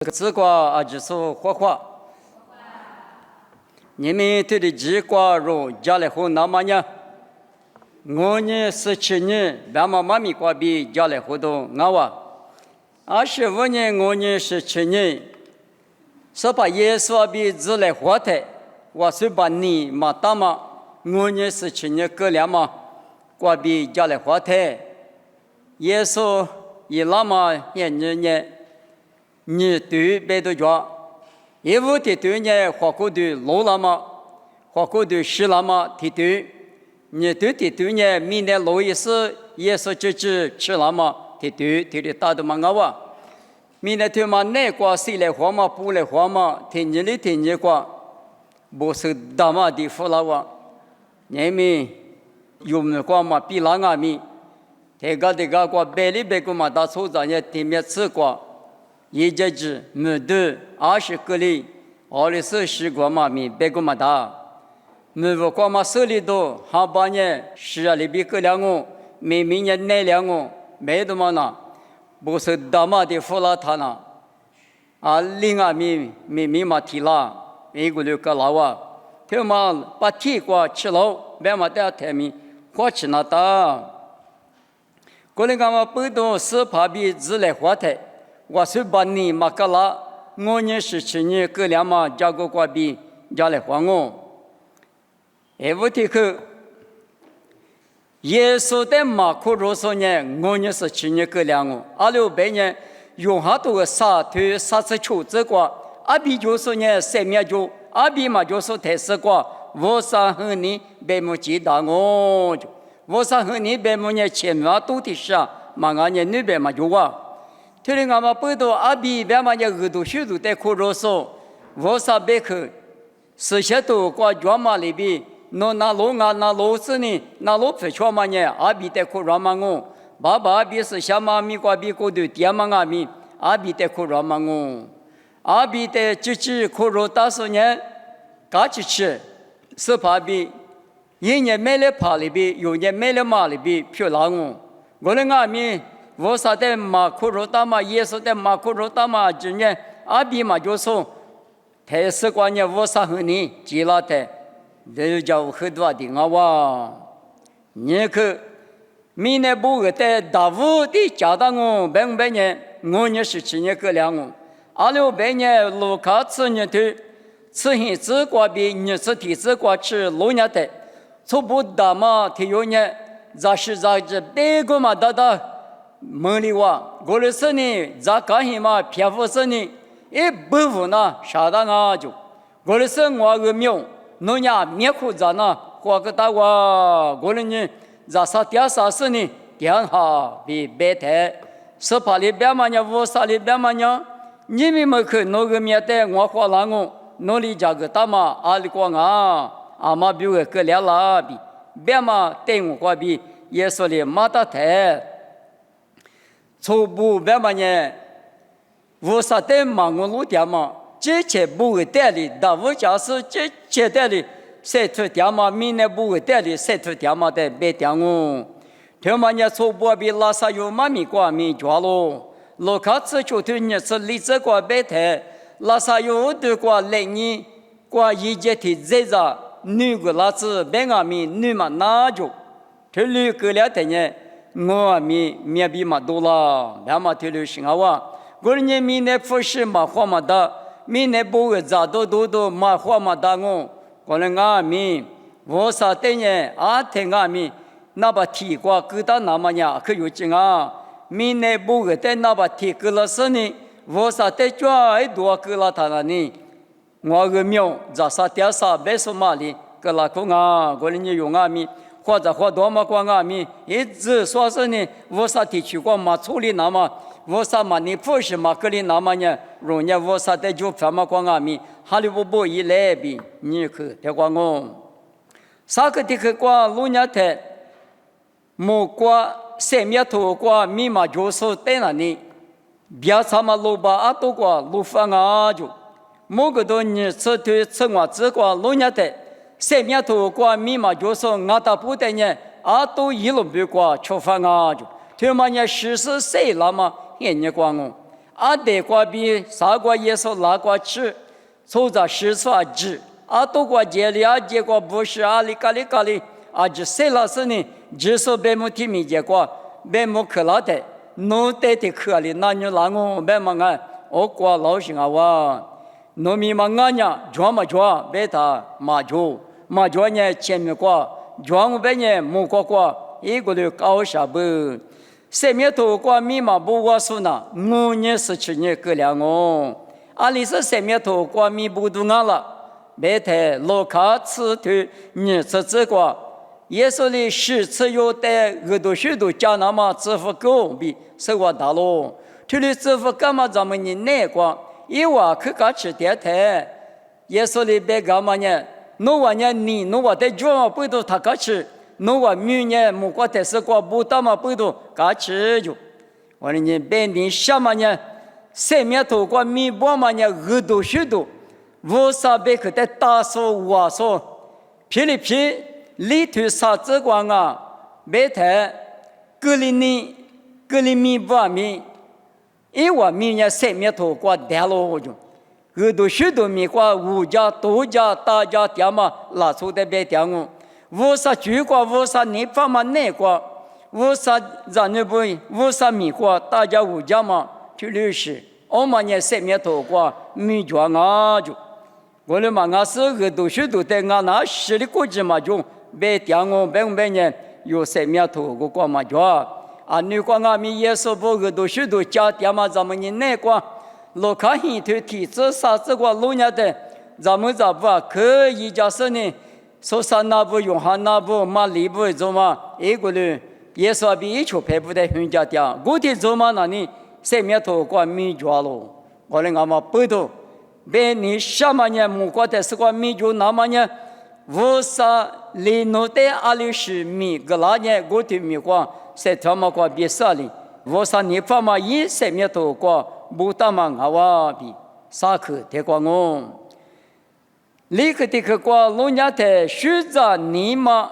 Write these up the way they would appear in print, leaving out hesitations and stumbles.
自挂阿只说画画，你们对的自挂肉家来后那么呢？我呢17年，咱们妈咪挂比家来后头我哇，25年我呢17年，是把耶稣比自来活的，我是把你嘛大嘛，我呢17年过了嘛，挂比家来活的，耶稣一拉嘛也呢。你对别的家，因为这对呢，花过的老了嘛，花过的湿了嘛，这对，你对这对呢，明年老一次也是吃了嘛，这对的大的嘛我，明年对嘛那瓜谁来花嘛，不来花嘛，天天瓜，不是大嘛的付了哇，你们有没瓜嘛比那个米，这个瓜白里白个嘛大粗咱也天面吃瓜。一节制没得20个里，24个嘛米别个嘛大，没有个嘛手里头，下半年10里比个两个，明年那两个，没得嘛那，不是大嘛的付了他那，另外米嘛提了，一个六个老哇，他嘛把铁瓜吃了，别嘛带台米，花吃那大，过来干嘛不懂是怕比自来花台。我是把你马克拉，我呢17年过两嘛，加个挂比家来还我。我听口，耶稣的马可罗说呢，我呢17年过两个，26年用下多个沙推沙子球这个，阿比就说呢3秒就，阿比嘛就说台式个，我啥和你别么记得我就，我啥和你别么呢前面都的啥，嘛俺呢那边嘛就哇。这里我们不到阿比别嘛也耳朵许多在苦肉说，我啥别去，事先都挂专门里边，那老子呢，那老不全嘛呢，阿比在苦肉嘛我，爸爸阿比是下嘛米挂比过的爹嘛阿米，阿比在苦肉嘛我，阿比在自苦肉打算呢，嘎去吃，是怕比，一年买了爬里边，有年买了马里边，漂亮我的阿米。我说的马可罗达嘛，耶稣的马可罗达嘛，今年阿比嘛就说，台式观念我说和你记了的，这叫很多的啊哇，你去，明年不个在大屋的家当我白年，我呢17年过两个，26年卢卡吃年头，吃现自挂比你吃体自挂吃6年的，从不大嘛，体有呢，咋这别个嘛大。梦里话，我的是呢，咋干什么？偏不是呢？不服呢，啥的啊就，我的是我个命，农家面苦咋呢？花个大话，我的呢，咋啥点啥事呢？点下比白台，是怕里边嘛呢？我啥里边嘛呢？你们没去那个面的，我花了我，那里家个大嘛，阿里光啊，阿妈比我个了啦比，别嘛对我话比，也说的马大台。初步别嘛呢，我啥的忙我路点嘛，这些不会带的，但我家是这些带的，晒出点嘛，明年不会带的，晒出点嘛的别点我。他们呢初步比拉萨有妈咪挂米抓咯，老卡子就对你是荔枝挂白台，拉萨有的挂来年挂一节的这着，女个拉子白阿米女嘛那就，这里过了的呢。我面比嘛多了，别嘛听流行啊哇！我呢明年不是嘛花嘛大，明年不会咋多嘛花嘛大我呢我啥的呢听那把提挂给到那么呀可有劲啊！明年不会在那把提给了是呢，我啥的最多给了他了呢？我个命咋啥点啥别说嘛哩，给了空啊！我呢用或者花多么光一直说是呢，我啥地区光嘛处理那么，我啥嘛你不是嘛个里那么呢？容易我啥的就什么光哈利不一来比你去的光啥个地区光路年的，木瓜3米头瓜密码就是在那里，别什么路吧啊都瓜路方就，某个多你吃我这瓜路年的。3米头挂密码就是俺大部队呢，都一路别挂吃饭就，他们呢14岁了嘛，也你管我，阿得瓜比啥瓜耶稣拉瓜吃，抽着十刷纸，阿多瓜接里阿结果不是阿里咖喱，阿只谁老师呢？只说别木提米结果，别木克拉的，侬得的克里那你啷个别么个？我瓜老心啊哇，侬咪嘛俺呀，抓嘛抓，别他嘛抓呢前面瓜，抓我别呢木瓜，一个就搞啥不？生命头瓜密码不我说呢，5年17年过了哦。阿里是生命头瓜密不都俺了，别太老卡吃头你这瓜，耶稣的10次有带耳朵许多加那么支付狗比是我大喽。这里支付干嘛咱们你那瓜，一瓦去嘎吃点太，耶稣的别干嘛呢？侬话呢你侬话在做不都他嘎吃。侬话明年木瓜特色瓜不大嘛不多，嘎吃就。我说你本地什么呢？生命头瓜米包嘛呢耳朵许多，我啥别个在打说话说，噼里噼里头啥子瓜啊？别太格里米包米，一话明年生命头瓜带了我就。耳朵许多米瓜5家、2家、大家点嘛拉出的别点我。我啥猪瓜，我啥泥巴嘛内瓜，我啥咱那不，我啥米瓜，大家5家嘛就60，我们呢生命头瓜米庄啊就，我的嘛俺是耳朵许多的，俺那10的估计嘛就别点我别呢有生命头个瓜嘛就啊，你瓜俺米耶稣不耳朵许多家点嘛咱们呢内瓜，老看hình头体质啥子瓜老年的，咱们咋不可以假设呢？说啥那不用哈那不马里不做嘛？一个人耶稣比一球赔不得人家点，我的做嘛那你生命头瓜米抓了，我的俺们不多，别你什么呢？木瓜的是瓜米就那么呢？我啥里诺的20米个那呢？我的米瓜是他妈瓜比啥哩？我啥你爸妈一生命头瓜不打嘛俺娃比啥去得瓜我。立刻的个瓜老娘的学着你嘛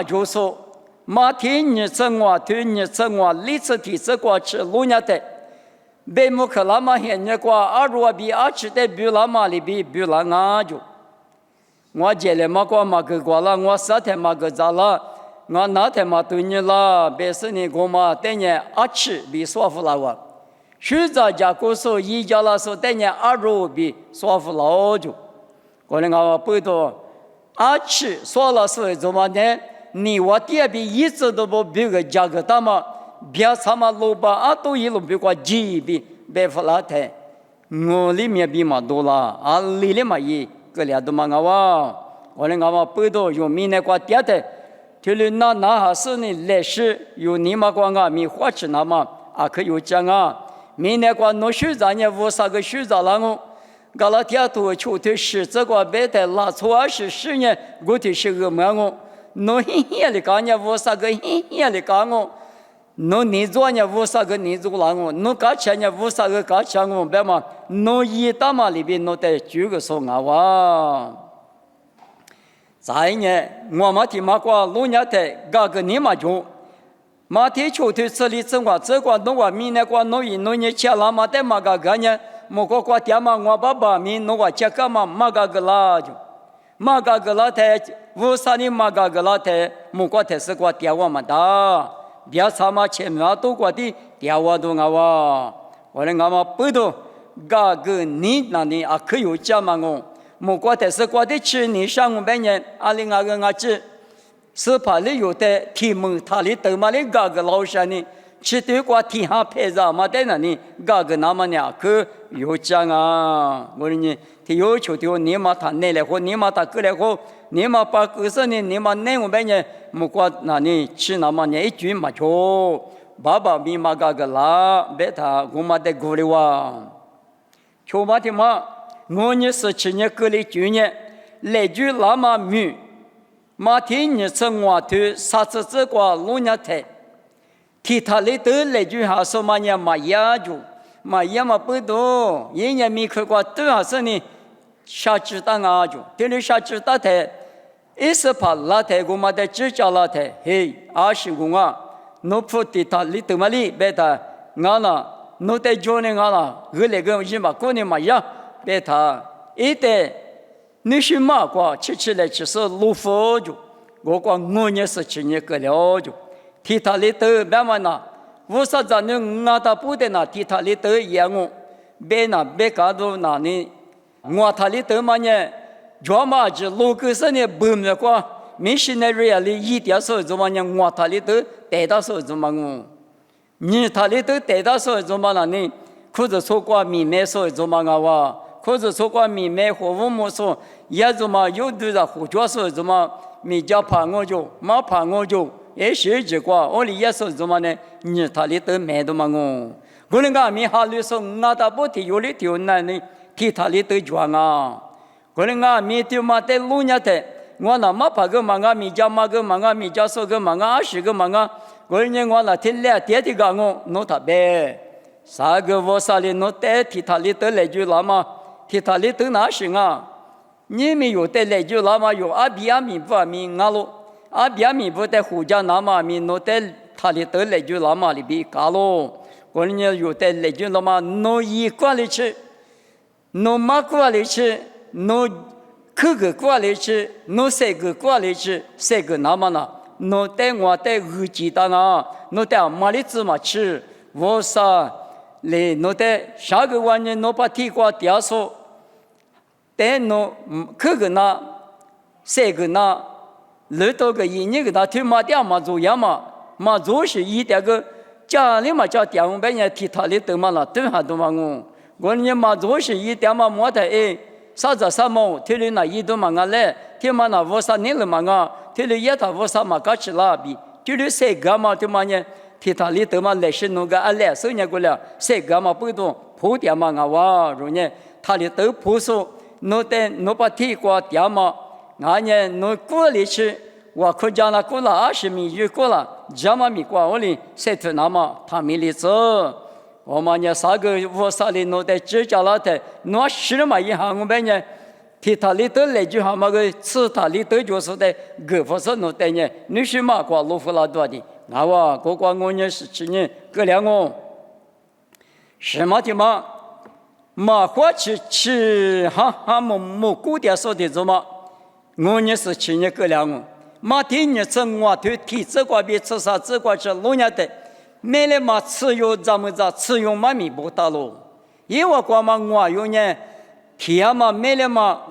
就说，马天你正话对你正话，历次提这瓜吃老娘的，别木克拉嘛现你瓜阿罗比阿吃的比拉嘛里比拉俺就，我接了嘛瓜嘛个瓜了，我啥天嘛个咋了，我哪天嘛对你了，别是你我嘛等你阿吃比说服了我。学着家故说一家老说等年2比说服老就，可能我不多阿吃说了说怎么呢？你我第比一直都不比个价格大嘛，别他妈老板啊都一路比过几比别付了太，我里面比嘛多了，啊里嘛一个俩都嘛我能我不多有明年过第的，就是那还是你历史有你嘛过啊，米花吃那嘛啊可有讲啊。明年过农学咱也无啥个学着了我，搞了第二头秋天10这个别的拉出20年，我就是个么我，农现的干也无啥个现的干我，农你做也无啥个你做了我，农干钱也无啥个干钱我，别嘛，农一大嘛里边农得9个说啊哇，再呢我们听嘛过农业的搞个你嘛就。马天秋天这里正话，这个弄话明年过弄年钱了嘛，但嘛个个呢？莫个过点嘛，我爸爸明弄话钱干嘛？嘛个个啦就，嘛个个啦台，我啥呢？嘛个个啦台，莫个台是过点我嘛的，别啥嘛钱嘛都过的点我都我，我的嘛不多，个个你那里啊可有钱嘛我，莫个台是过的吃你上我半年，阿里个个吃。是怕里有的题目，他里头嘛里嘎个老师呢，吃对瓜题下配上嘛在那里嘎个那么呢，可有讲啊！我说你，他要求的你嘛他来了或你嘛他过来或你嘛把个事呢，你嘛内我们呢，木瓜那里吃那么呢一句嘛就，爸爸咪嘛嘎个啦，别他我嘛得过来哇，求嘛的嘛，我呢17年过来9年，来句那么米。马天你正话头啥子这个老年台，提他里头来句话说嘛呢嘛压住，嘛压嘛不多，一年没看过都还是呢，下知道啊就，这里下知道台，一是怕拉台我嘛的指甲拉台，嘿，20公啊，侬不提他里头嘛里别的，俺那侬在教人家了，那个伊嘛过年嘛呀，别他一代你是嘛过起来只是路佛就，我讲我也是去年个了就，提他里头别嘛那，我说咱你俺他不得那提他里头也我，别那别搞到那呢，我他里头嘛呢，专门就路个是呢不么过。missionary 里一点时候嘛呢，我他里头带到时候嘛我，你他里头带到时候嘛那呢，或者说过米麦时候嘛我，或者说过米麦和我们说，也就嘛有的人胡椒时候嘛，米家怕我就，马怕我就，也是这个，我里也说嘛呢，你他里头买的嘛我，可能个米哈里说，我他不提有里头那呢，提他里头装啊，可能个米就嘛在路上的。我那么怕个忙啊，米家嘛个忙啊，米家说个忙啊，20个忙啊，我人我那天来爹的个我，侬他别，啥个我啥哩侬带替他里头来句了嘛，替他里头哪行啊？你们有带来句了嘛？有阿比亚米不阿米阿罗，阿比亚米不带胡家那嘛米侬带他里头来句了嘛里边搞咯，我人有带来句了嘛？侬一过来吃，侬马过来吃，侬。可个过来吃，侬三个过来吃，三个那么呢？侬带我带二鸡蛋啊，侬带马里子嘛吃，我啥嘞？侬带下个晚上侬把地瓜掉说，带侬可个那三个那，二多个一年个那推马掉嘛做样嘛，嘛做是一点个家里嘛叫电饭人替他里头嘛了，等下都嘛我人嘛做是一点嘛没得哎。啥子啥么？天里那一度嘛个嘞，天嘛那我啥年了嘛个，天里也他我啥嘛搞起拉比，天里谁个嘛天嘛呢？天他里头嘛来是弄个阿来收年过了，谁个嘛不懂铺点嘛个哇，容易他里头铺说，侬得侬把地瓜点嘛，俺呢侬过来吃，我可讲了过了20米就过了，这么米过我哩谁头那么他没里走。我们呢，啥个我啥哩弄在指甲那头，弄湿嘛一下，我们呢，替他里头来句话嘛个，吃他里头就是在各方面弄在呢，你是嘛过路夫拉多的，那我各个我呢是去年各两个，什么的嘛，马花吃哈蘑菇的说的什么，我呢是去年各两个，马天呢吃我头提这个别吃啥这个吃弄伢的。买来嘛吃药咱们咋吃药嘛米不大咯？因为光嘛我有呢，天嘛买来嘛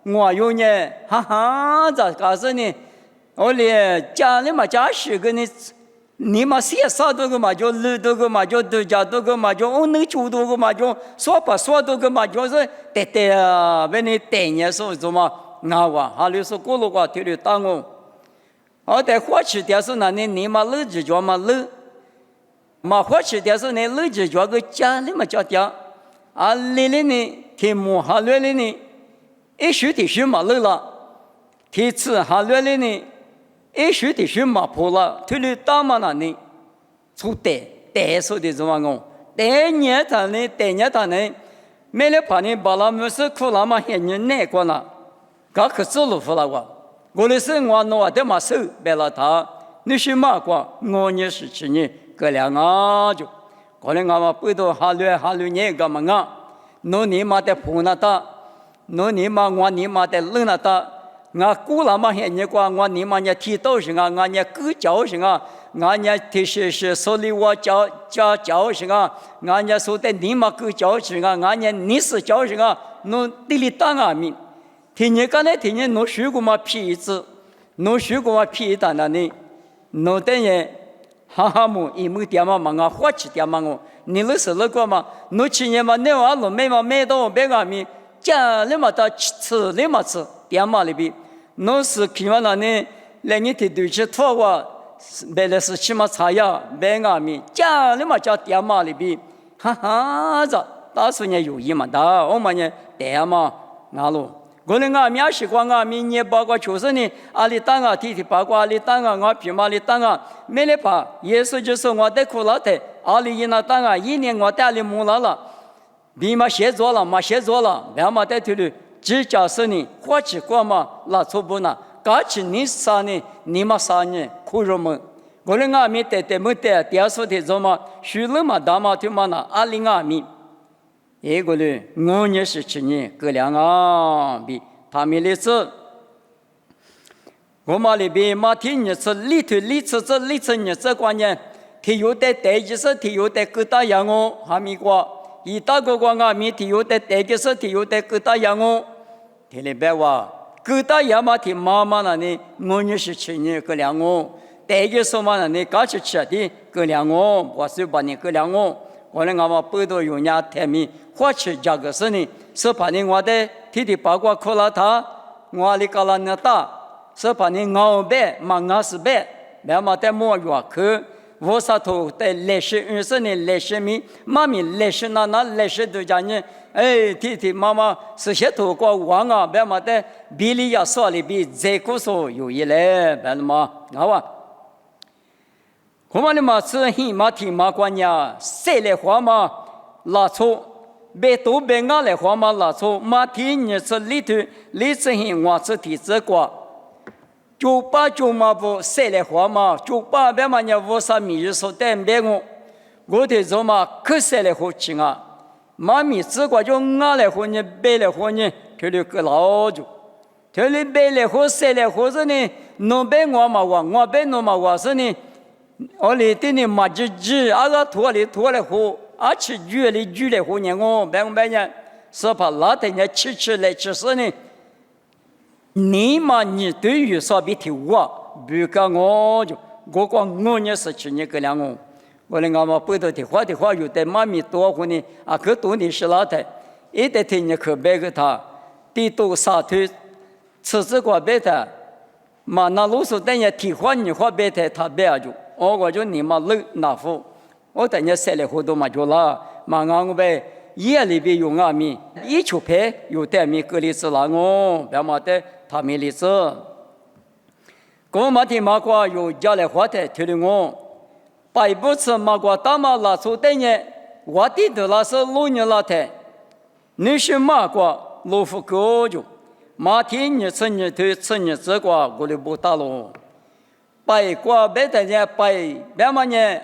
我有呢，哈哈咋搞是呢？我嘞家里嘛家10个呢，你嘛写啥多个嘛就2多个嘛就2家多个嘛就我能9多个嘛就说多个嘛就是带啊，为你带年说什么我还有说过了个天里打我。我在花期的时候呢，你嘛日子叫嘛日，嘛花期的时候呢，日子叫个家里嘛叫家，啊里里呢，天母哈里里呢，一宿的水嘛日了，天吃哈里里呢，一宿的水嘛破了，天里打嘛那呢，出带说的什么我，带年他呢，没了怕你把那没事苦了嘛，些人难过了，搞可走路不了我。我的生活我的嘛手别了他，你是嘛过？我也是去年各两个就，可能我嘛不多哈绿年个嘛个，侬你嘛的普那ta，侬你嘛我你嘛的冷那ta，我古了嘛些年过，我你嘛也提到是啊，我也狗叫是啊，我也提是说里我叫是啊，我也说的你嘛狗叫是啊，我也你是叫是啊，侬地里当啊命。天天刚才天天侬水果嘛皮子，侬水果嘛皮蛋那呢，侬等于哈么一亩点嘛忙啊，花起点嘛我，你那是那个嘛，侬去年嘛那娃弄买到别个米，家里嘛到吃里嘛吃，点嘛里边，侬是看嘛那呢，来你的对起拖哇，别的是起码茶呀，别个米，家里嘛叫点嘛里边，哈哈子，大数呢有意嘛的，我们呢点嘛拿路。我们啊，面习惯啊，明年包括就是呢，阿里当啊，提包括阿里当啊，我平嘛里当啊，没得怕，耶稣就说我在苦劳的，阿里一那当啊，一年我带里木了，你嘛写作了，嘛写作了，然后嘛在这里，只叫是呢，花起过嘛，那错不呢，搞起你啥呢，你嘛啥呢，苦肉么？我的阿弥得得没得，第二说的什么？许了嘛大嘛就嘛那阿里阿弥，一个人我也是去年各两啊比他们的子。我们里边马天日子里头里次这里次日子关键，体有的代际是体有的各大样哦，哈密瓜，一大个瓜阿弥体有的代际是体有的各大样哦，体里边话各大样嘛体妈妈那里我也是去年各两哦，代际说嘛那里刚去吃的各两哦，我是把你各两哦，我那俺们不多有伢台面花吃价格是呢，是把你我的体的八卦扣了他，我里搞了那大。是把你熬白，嘛熬是白，别嘛在摸药去，我啥头在来时20年来时米，妈咪来时那来时都讲呢，哎，弟弟妈妈是些头过忘啊，别嘛在比例要少里比再过少有一来，别嘛，好吧？我们的嘛是很嘛听嘛关呀，谁来话嘛拉错，别都别俺来话嘛拉错，嘛听你是里头里头很我是提这个。就把就嘛不晒来花嘛，就把别嘛人我啥米日说带别我的做嘛可晒来花钱啊，妈咪只管就俺来花呢，白来花呢，这里个老就，这里白来花晒来花是呢，弄白我嘛话，我白弄嘛话是呢，我里的呢嘛只啊个拖来花，啊吃鱼来花呢我白呢，是怕老的人吃来吃是呢。你嘛，你对于啥比提我，不讲我就我讲我也是去年个两个，我的俺们不得的话有的妈咪多乎呢，啊可多的是老的，一得听你可别个他，地多沙推，吃这个别的，嘛那路数等下提话你话别的他别就，我就你嘛累那副，我等下晒了好多嘛就了，嘛俺们呗。夜里边有阿弥，一出牌有带米隔离子啦哦，别嘛的他们里子。我嘛的马瓜有家来花的听的我，百不吃马瓜大马拉出的呢，我的都那是老年老太，你是马瓜老夫高就，马天你吃你头吃你这瓜我就不打了，百瓜别的呢别嘛呢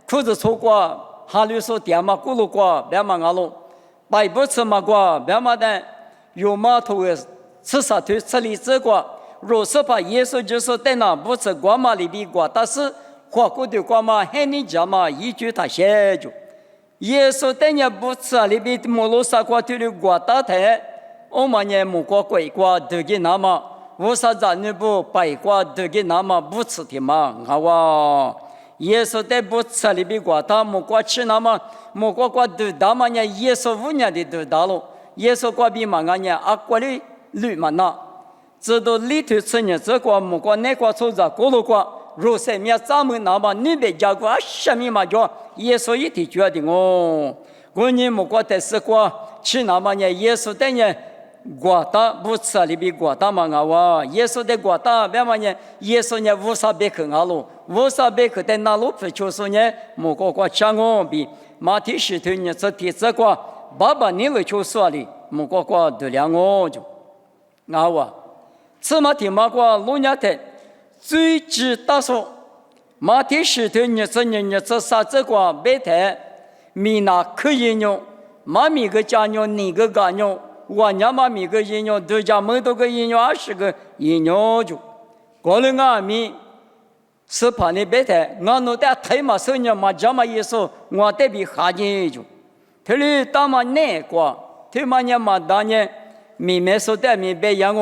裤子臭瓜，哈里说点嘛咕噜瓜别嘛阿喽。百不吃嘛瓜，别嘛的有嘛头的吃啥头吃里这瓜，若是把耶稣就是在那不吃瓜嘛里边瓜，但是花果的瓜嘛喊你家嘛一句他写就，耶稣在那不吃里边摩罗萨瓜头的瓜大台，我们呢木瓜鬼瓜都给那么，我啥子你不白瓜都给那么不吃的嘛，好哇。耶稣在不吃里边瓜，他木瓜吃那么木瓜瓜都大嘛呢？耶稣5年的都大了，耶稣瓜比嘛俺呢啊瓜的绿嘛那，直到里头吃呢这瓜木瓜那瓜出着锅噜瓜，若是面咱们那么你别加瓜什么嘛叫耶稣一提决定哦，我呢木瓜在吃瓜吃那么呢？耶稣在呢。瓜大不吃里边瓜大嘛啊哇，耶稣的瓜大别嘛呢？耶稣呢无啥别去啊喽，无啥别去在那路不就是呢？莫个瓜抢我比马蹄石头呢这蹄子瓜，爸爸你来就说哩，莫个瓜得两我就啊哇，此马蹄马瓜路伢的最知大说，马蹄石头呢这啥子瓜别太米那可以用，马米个家用你个家用。我家嘛每个营养都加么多个营养20个营养就，过了俺们是怕你别太，俺弄的太嘛生意嘛家嘛也说我得比下年就，这里大嘛难过，他嘛年嘛大年，明明说的明白样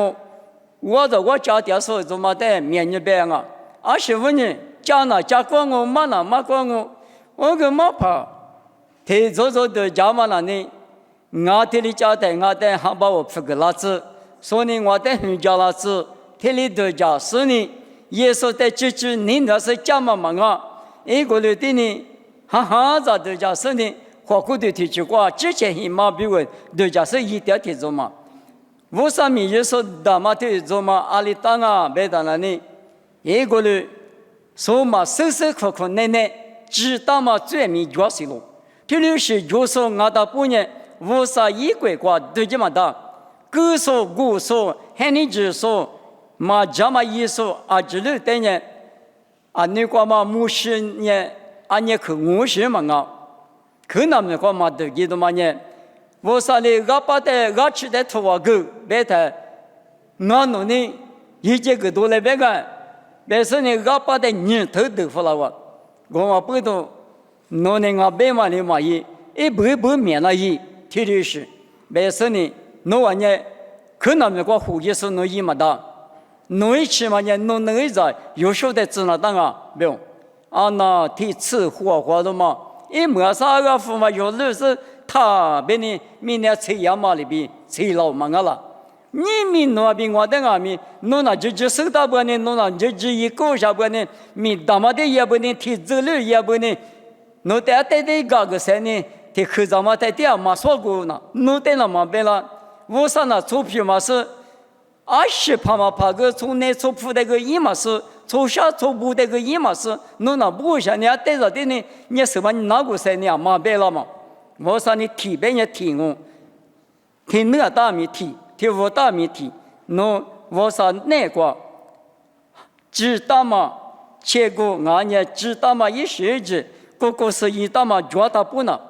我在我家的时候就嘛得明年白啊，25年家那家过我嘛那嘛过我个嘛怕，他走的家嘛那呢。我这里家的我的还把我付个老子，所以我的很家老子，这里的家是呢，耶稣的支持你那是家嘛嘛啊，一个人的呢，哈哈在的家是呢，花果的提出过，之前很麻比问的家是一点提做嘛，为什么耶稣大嘛提做嘛，阿里当啊别当了呢，一个人说嘛时刻奶知道嘛最没角色了，这里是就是我的不呢。无啥一鬼瓜都这么大，各说各说，喊你只说，嘛这么一说啊，这里等人，你过嘛50年，你去50嘛啊，可那么过嘛都记得嘛呢？我说的我把的我吃的土狗，别的我弄的一节个多来别个，别说呢我把的人头都服了我不懂，弄的我别嘛的嘛一不免了一，提的是，别说呢弄完呢，可那么过胡也是弄一嘛的。弄一起嘛呢，弄那一个有时候在指那当没有，那提吃活的嘛，没啥个付嘛，有的是他别你明年吃羊嘛里边吃老嘛个了，你明那边我等咪，弄那就收到不呢，弄那就一个下不呢，咪大嘛的也不呢，提走了也不呢，弄得带个啥呢？提口罩嘛带点嘛说过呢，弄得那嘛别了，我上那出票嘛是。20趴嘛趴个从内从铺那个一码是，从下从部那个一码是，弄那不像你带着的呢，你什么你哪个谁你嘛白了嘛？我说你提别人提我，提那大米提，提我大米提，弄我说那个，知道嘛？结果俺也知道嘛，一学子，个是一大嘛抓他不呢，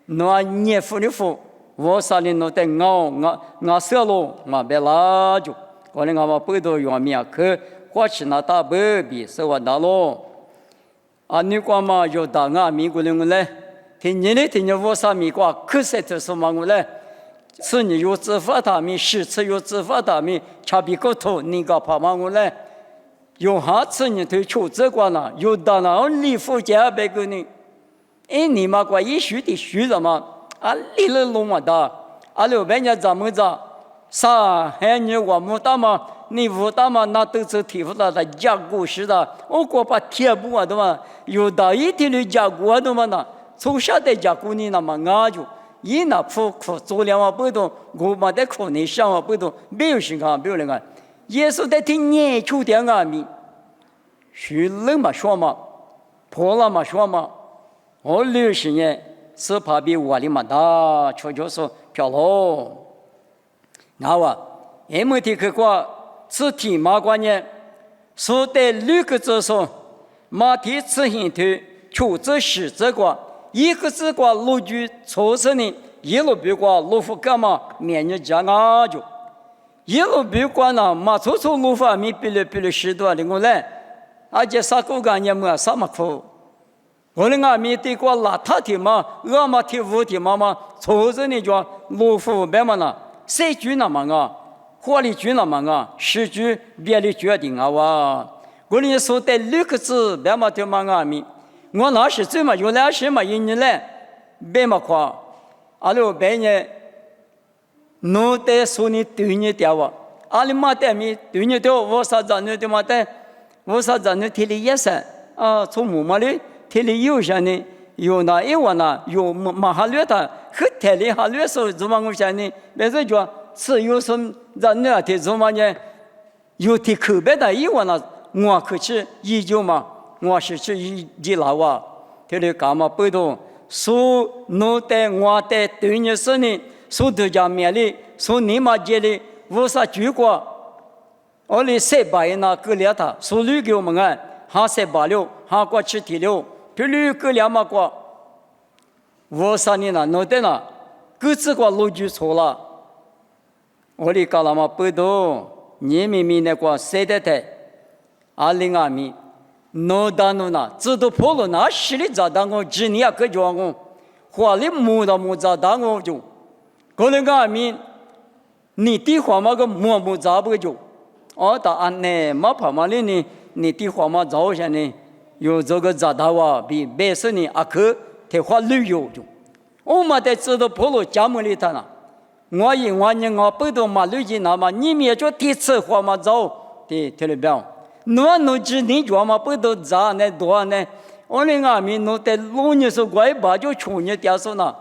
那你付的付。我说的那点我说了，我别拉住，可能我们不都用面去，或是那大白比是我打咯。你讲嘛有打我米过来我来，听你我说米瓜，可是这什么我来？是你有执法他们，是次有执法他们，差别个头，你个怕嘛我来？有下次你推出这个呢，有打那立夫家别个呢，你嘛瓜一学的学了嘛？你了弄嘛的，了别人怎么着？啥？还你我们大嘛？你不大嘛？那都是提出来的加固式的，我过把贴布啊，对嘛？有的一天的加固啊，对嘛？那从小的加固你那么俺就，一那苦做两万不懂，我嘛在苦你想万不懂，没有情况，没有那个。耶稣在听年秋天啊米，许冷嘛说嘛，破了嘛说嘛，我60年。是怕比我的嘛大，就是漂喽。那没提去过，是提马关呢，说的6个字说，马蹄自行头，求这十字挂，一个字挂路具错事呢，一路别挂路夫干嘛，面你讲啊就，一路别挂呢，马错路夫咪比了10多的我来，这啥个干也没啥么苦。我那个米对过邋遢的嘛，我嘛提污的嘛，错着你就路夫别嘛呢，3句那么火力句那么10句别的决定我那说的6个字别嘛的嘛米，我那是最嘛有2时嘛1年来，别嘛夸，别人弄得说你对你掉你嘛的米对你掉，我啥子你的嘛的，我啥子你提的也是从木嘛的。天里有些呢，有那一万呢，有马哈略他和天里哈略说怎么我想呢？别是说是有什么人呢？他怎么呢？有的口别的一万呢，我可是依旧嘛，我是去依老他的干嘛不懂？说弄得我的对你说呢，说都讲面里，说你嘛这里我啥举过，我的300那个了他，说绿给我们哈386，哈过去提了。这里个两嘛过，我说你呢，弄得呢，各自个路就错了。我的搞了嘛不懂，你明那个谁的台，20米，弄到那，知道破了那实力咋当我今年个叫我，花里木咋当我就，可能个米，你地方嘛个木咋不就，到安呢，嘛怕嘛哩呢，你地方嘛早些呢。有这个杂大比别是呢去他花旅游就，我们在知道破了家门里头呢，我不懂嘛旅行那嘛，你们也就第一次花嘛走的特别棒，弄只你做嘛不懂咋呢多呢，我那们弄在路你说怪把就穷你掉手呢，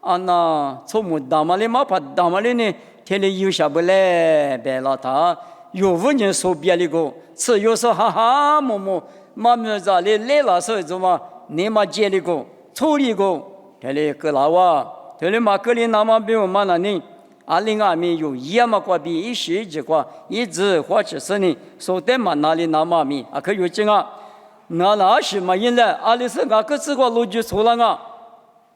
那从木大嘛哩嘛怕大嘛哩呢，他哩有下不来别了他，有5年说别的个，是有时哈哈么。妈咪在里来了时候怎么？你嘛接了个，处理个，这里个老这里嘛个里那么比我们那呢，20米有1嘛过比110几个，一直或者是呢，说的嘛哪里那么米可有劲那那是嘛？因来阿里是俺个这个路就错了啊，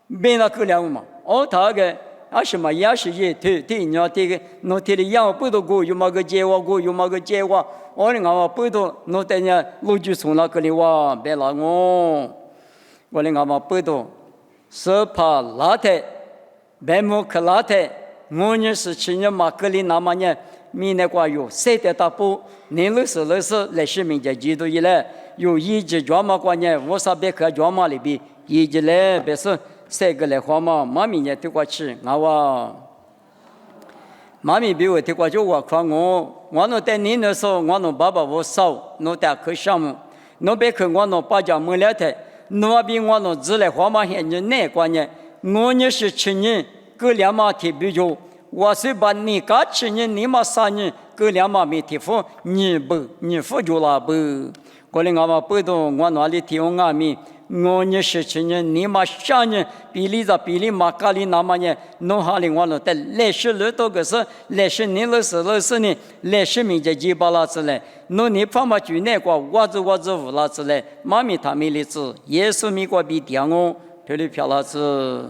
没那个了嘛。哦，他个阿是嘛？也是也对，你要这个，侬这里养不多个，有么个结果个，有么个结果，我哩俺不多，侬等下路就错了个哩哇，别拉我，我哩俺不多，是怕拉的，白木克拉的，我呢是去年嘛个哩那么呢。明年过有谁的大步，年60来是明年季度以来有一直专门过年，我啥别看专门里边一直来别是谁个来花嘛，妈明年对过去，我妈咪比我对过就我看我弄在年的时候，我弄爸爸我少，弄在可项目，弄别看我弄把家门来的，弄比我弄自来花嘛现在哪过年，我呢是去年个两马提比较。我是把你家去年你妈3年，个两马没提付，你付就了不？过来我们不懂，我哪里提我阿米？我呢是去年你妈3年，比例马家里那么呢？弄下来我了，但来时了多个是，来时年60年，来时明年7、8了之类，弄你爸妈就那个，我子5了之类，妈咪他们的子，耶稣米过比点我，这里漂了子。